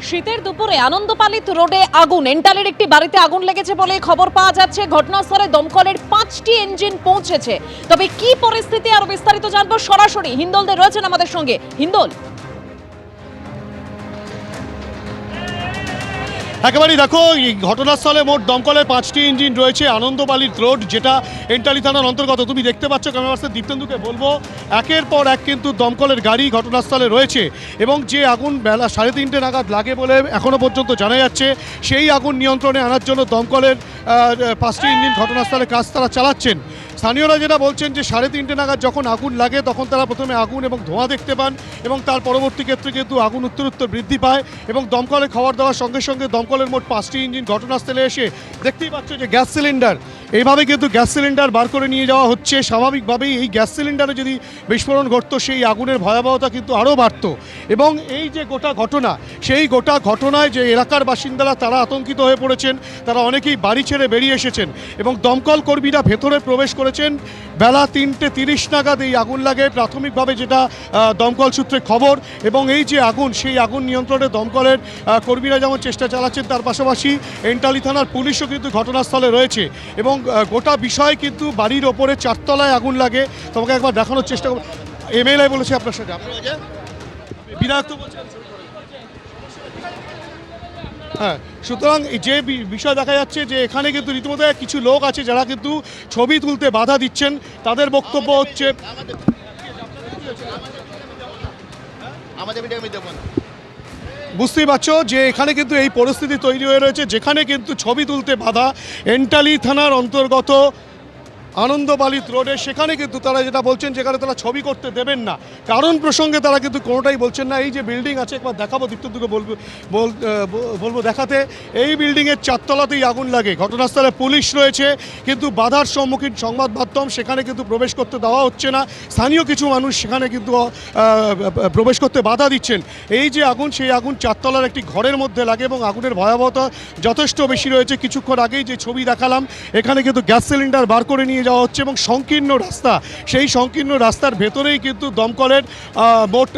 শীতের দুপুরে আনন্দপালিত রোডে আগুন। এন্টালের একটি বাড়িতে আগুন লেগেছে বলে খবর পাওয়া যাচ্ছে। ঘটনাস্থলে দমকলের 5টি ইঞ্জিন পৌঁছেছে। তবে কি পরিস্থিতি আরো বিস্তারিত জানবো সরাসরি হিন্দল দে রয়েছেন আমাদের সঙ্গে। হিন্দল, একেবারেই দেখো, এই ঘটনাস্থলে মোট দমকলের 5টি ইঞ্জিন রয়েছে। আনন্দপালিত রোড, যেটা এন্টালি থানার অন্তর্গত। তুমি দেখতে পাচ্ছ, ক্যামেরা পার্সন দীপ্তেন্দুকে বলবো, একের পর এক কিন্তু দমকলের গাড়ি ঘটনাস্থলে রয়েছে এবং যে আগুন বেলা 3:30 নাগাদ লাগে বলে এখনও পর্যন্ত জানা যাচ্ছে, সেই আগুন নিয়ন্ত্রণে আনার জন্য দমকলের 5টি ইঞ্জিন ঘটনাস্থলে কাজ তারা চালাচ্ছেন। স্থানীয়রা যেটা বলছেন যে 3:30 নাগাদ যখন আগুন লাগে তখন তারা প্রথমে আগুন এবং ধোঁয়া দেখতে পান এবং তার পরবর্তী ক্ষেত্রে কিন্তু আগুন উত্তরোত্তর বৃদ্ধি পায় এবং দমকলে খবর দেওয়ার সঙ্গে সঙ্গে দমকলের মোট 5টি ইঞ্জিন ঘটনাস্থলে এসে দেখতেই পাচ্ছ যে গ্যাস সিলিন্ডার, এইভাবে কিন্তু গ্যাস সিলিন্ডার বার করে নিয়ে যাওয়া হচ্ছে। স্বাভাবিকভাবেই এই গ্যাস সিলিন্ডারে যদি বিস্ফোরণ ঘটতো, সেই আগুনের ভয়াবহতা কিন্তু আরও বাড়ত এবং এই যে গোটা ঘটনা, সেই গোটা ঘটনায় যে এলাকার বাসিন্দারা তারা আতঙ্কিত হয়ে পড়েছেন। তারা অনেকেই বাড়ি ছেড়ে বেরিয়ে এসেছেন এবং দমকল কর্মীরা ভেতরে প্রবেশ করেছেন। বেলা 3:30 নাগাদ এই আগুন লাগে, প্রাথমিকভাবে যেটা দমকল সূত্রে খবর। এবং এই যে আগুন, সেই আগুন নিয়ন্ত্রণে দমকলের কর্মীরা যেমন চেষ্টা চালাচ্ছেন, তার পাশাপাশি এন্টালি থানার পুলিশও কিন্তু ঘটনাস্থলে রয়েছে এবং গোটা বিষয় কিন্তু বাড়ির ওপরে 4 তলায় আগুন লাগে। তোমাকে একবার দেখানোর চেষ্টা করব। এমএলএ বলেছে আপনার সাথে, বিধায়ক তো বলছেন। হ্যাঁ, সুতরাং যে বিষয় দেখা যাচ্ছে যে এখানে কিন্তু রীতিমতো কিছু লোক আছে যারা কিন্তু ছবি তুলতে বাধা দিচ্ছেন। তাদের বক্তব্য হচ্ছে, বুঝতেই পারছো যে এখানে কিন্তু এই পরিস্থিতি তৈরি হয়ে রয়েছে, যেখানে কিন্তু ছবি তুলতে বাধা। এন্টালি থানার অন্তর্গত আনন্দপালিত রোডে, সেখানে কিন্তু তারা যেটা বলছেন, যেখানে তারা ছবি করতে দেবেন না, কারণ প্রসঙ্গে তারা কিন্তু কোনোটাই বলছেন না। এই যে বিল্ডিং আছে, একবার দেখাবো, দীপ্তকে বলবো দেখাতে। এই বিল্ডিংয়ের 4 তলাতেই আগুন লাগে। ঘটনাস্থলে পুলিশ রয়েছে, কিন্তু বাধার সম্মুখীন সংবাদ মাধ্যম, সেখানে কিন্তু প্রবেশ করতে দেওয়া হচ্ছে না। স্থানীয় কিছু মানুষ সেখানে কিন্তু প্রবেশ করতে বাধা দিচ্ছেন। এই যে আগুন, সেই আগুন 4 তলার একটি ঘরের মধ্যে লাগে এবং আগুনের ভয়াবহতা যথেষ্ট বেশি রয়েছে। কিছুক্ষণ আগেই যে ছবি দেখালাম, এখানে কিন্তু গ্যাস সিলিন্ডার বার করে নিয়ে যাওয়া হচ্ছে এবং সংকীর্ণ রাস্তা, সেই সংকীর্ণ রাস্তার ভেতরেই কিন্তু দমকলের মোট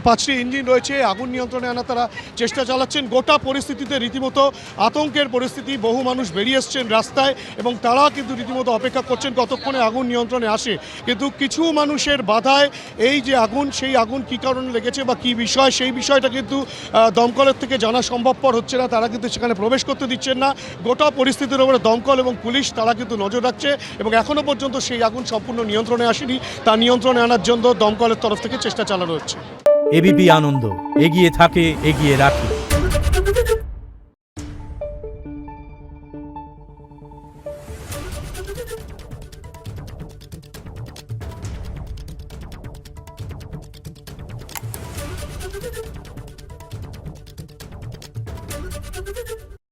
5টি ইঞ্জিন রয়েছে। আগুন নিয়ন্ত্রণে আনা তারা চেষ্টা চালাচ্ছেন। গোটা পরিস্থিতিতে রীতিমতো আতঙ্কের পরিস্থিতি। বহু মানুষ বেরিয়ে এসছেন রাস্তায় এবং তারা কিন্তু রীতিমতো অপেক্ষা করছেন কতক্ষণে আগুন নিয়ন্ত্রণে আসে। কিন্তু কিছু মানুষের বাধায় এই যে আগুন, সেই আগুন কী কারণে লেগেছে বা কী বিষয়, সেই বিষয়টা কিন্তু দমকলের থেকে জানা সম্ভবপর হচ্ছে না। তারা কিন্তু সেখানে প্রবেশ করতে দিচ্ছেন না। গোটা পরিস্থিতির উপরে দমকল এবং পুলিশ তারা কিন্তু নজর রাখছে এবং এখনও পর্যন্ত সেই আগুন সম্পূর্ণ নিয়ন্ত্রণে আসেনি। তা নিয়ন্ত্রণে আনার জন্য দমকলের তরফ থেকে চেষ্টা চালানো হচ্ছে। এবিপি আনন্দ, এগিয়ে থাকে, এগিয়ে রাখে।